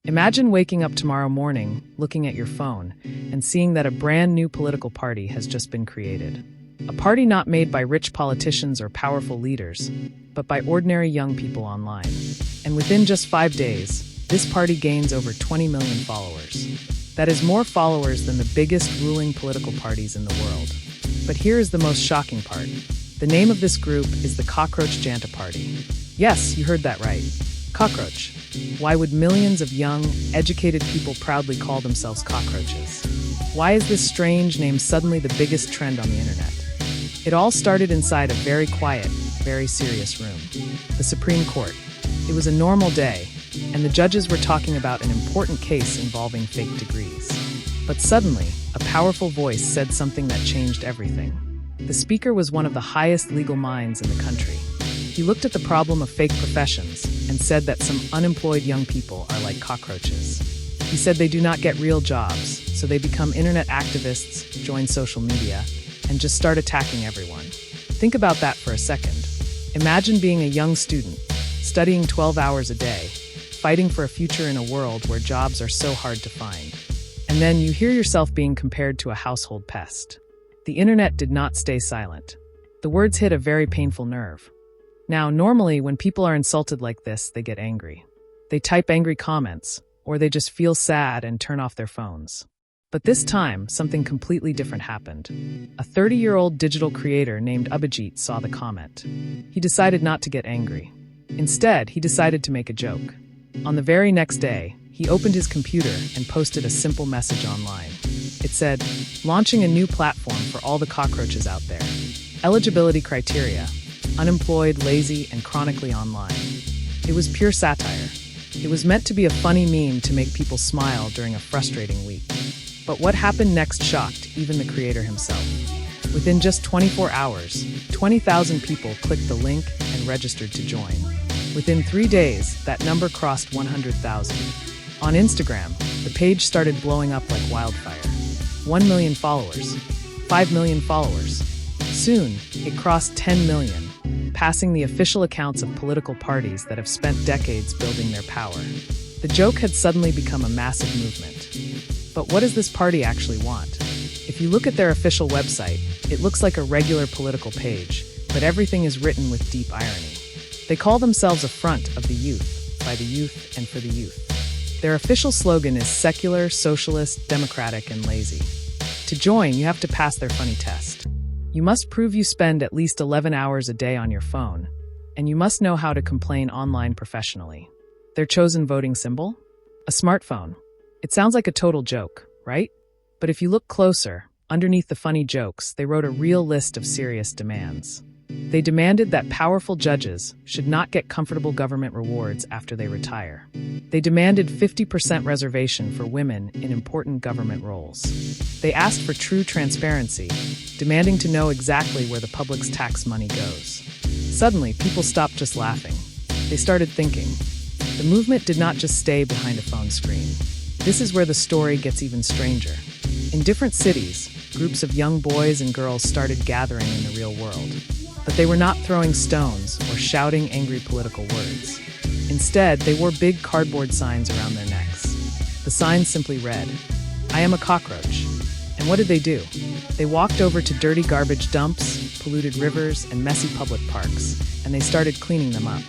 Imagine waking up tomorrow morning, looking at your phone, and seeing that a brand new political party has just been created. A party not made by rich politicians or powerful leaders, but by ordinary young people online. And within just 5 days, this party gains over 20 million followers. That is more followers than the biggest ruling political parties in the world. But here is the most shocking part. The name of this group is the Cockroach-Cicada Party. Yes, you heard that right. Cockroach. Why would millions of young, educated people proudly call themselves cockroaches? Why is this strange name suddenly the biggest trend on the internet? It all started inside a very quiet, very serious room. The Supreme Court. It was a normal day, and the judges were talking about an important case involving fake degrees. But suddenly, a powerful voice said something that changed everything. The speaker was one of the highest legal minds in the country. He looked at the problem of fake professions and said that some unemployed young people are like cockroaches. He said they do not get real jobs, so they become internet activists, join social media, and just start attacking everyone. Think about that for a second. Imagine being a young student, studying 12 hours a day, fighting for a future in a world where jobs are so hard to find. And then you hear yourself being compared to a household pest. The internet did not stay silent. The words hit a very painful nerve. Now, normally, when people are insulted like this, they get angry. They type angry comments, or they just feel sad and turn off their phones. But this time, something completely different happened. A 30-year-old digital creator named Abhijit saw the comment. He decided not to get angry. Instead, he decided to make a joke. On the very next day, he opened his computer and posted a simple message online. It said, "Launching a new platform for all the cockroaches out there. Eligibility criteria: unemployed, lazy, and chronically online." It was pure satire. It was meant to be a funny meme to make people smile during a frustrating week. But what happened next shocked even the creator himself. Within just 24 hours, 20,000 people clicked the link and registered to join. Within 3 days, that number crossed 100,000. On Instagram, the page started blowing up like wildfire. 1 million followers, 5 million followers. Soon, it crossed 10 million, passing the official accounts of political parties that have spent decades building their power. The joke had suddenly become a massive movement. But what does this party actually want? If you look at their official website, it looks like a regular political page, but everything is written with deep irony. They call themselves a front of the youth, by the youth and for the youth. Their official slogan is secular, socialist, democratic, and lazy. To join, you have to pass their funny test. You must prove you spend at least 11 hours a day on your phone, and you must know how to complain online professionally. Their chosen voting symbol? A smartphone. It sounds like a total joke, right? But if you look closer, underneath the funny jokes, they wrote a real list of serious demands. They demanded that powerful judges should not get comfortable government rewards after they retire. They demanded 50% reservation for women in important government roles. They asked for true transparency, demanding to know exactly where the public's tax money goes. Suddenly, people stopped just laughing. They started thinking. The movement did not just stay behind a phone screen. This is where the story gets even stranger. In different cities, groups of young boys and girls started gathering in the real world. But they were not throwing stones or shouting angry political words. Instead, they wore big cardboard signs around their necks. The signs simply read, "I am a cockroach." And what did they do? They walked over to dirty garbage dumps, polluted rivers, and messy public parks, and they started cleaning them up.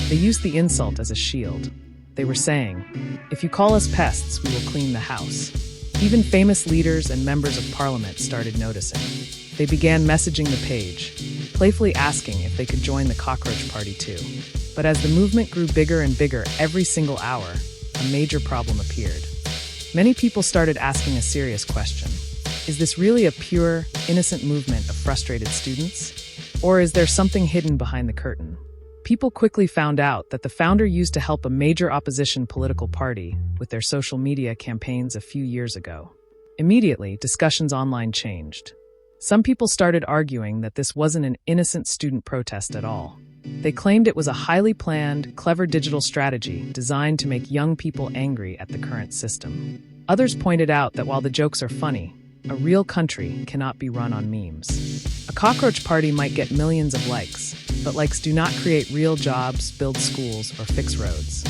They used the insult as a shield. They were saying, "If you call us pests, we will clean the house." Even famous leaders and members of parliament started noticing. They began messaging the page, playfully asking if they could join the Cockroach Party too. But as the movement grew bigger and bigger every single hour, a major problem appeared. Many people started asking a serious question. Is this really a pure, innocent movement of frustrated students? Or is there something hidden behind the curtain? People quickly found out that the founder used to help a major opposition political party with their social media campaigns a few years ago. Immediately, discussions online changed. Some people started arguing that this wasn't an innocent student protest at all. They claimed it was a highly planned, clever digital strategy designed to make young people angry at the current system. Others pointed out that while the jokes are funny, a real country cannot be run on memes. A cockroach party might get millions of likes, but likes do not create real jobs, build schools, or fix roads.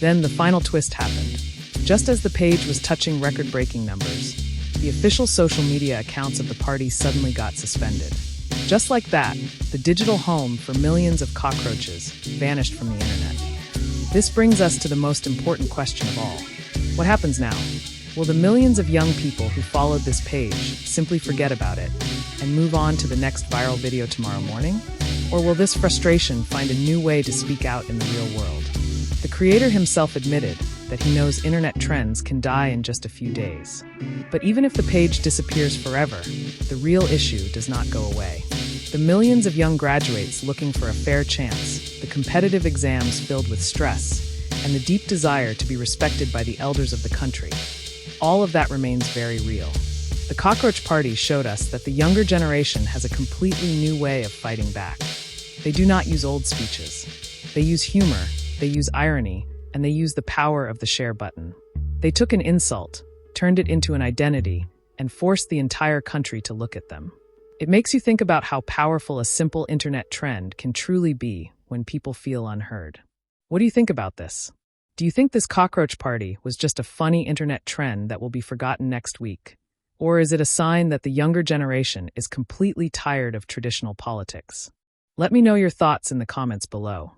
Then the final twist happened. Just as the page was touching record-breaking numbers, the official social media accounts of the party suddenly got suspended. Just like that, the digital home for millions of cockroaches vanished from the internet. This brings us to the most important question of all. What happens now? Will the millions of young people who followed this page simply forget about it and move on to the next viral video tomorrow morning? Or will this frustration find a new way to speak out in the real world? The creator himself admitted that he knows internet trends can die in just a few days. But even if the page disappears forever, the real issue does not go away. The millions of young graduates looking for a fair chance, the competitive exams filled with stress, and the deep desire to be respected by the elders of the country, all of that remains very real. The Cockroach Party showed us that the younger generation has a completely new way of fighting back. They do not use old speeches. They use humor, they use irony, and they use the power of the share button. They took an insult, turned it into an identity, and forced the entire country to look at them. It makes you think about how powerful a simple internet trend can truly be when people feel unheard. What do you think about this? Do you think this cockroach party was just a funny internet trend that will be forgotten next week? Or is it a sign that the younger generation is completely tired of traditional politics? Let me know your thoughts in the comments below.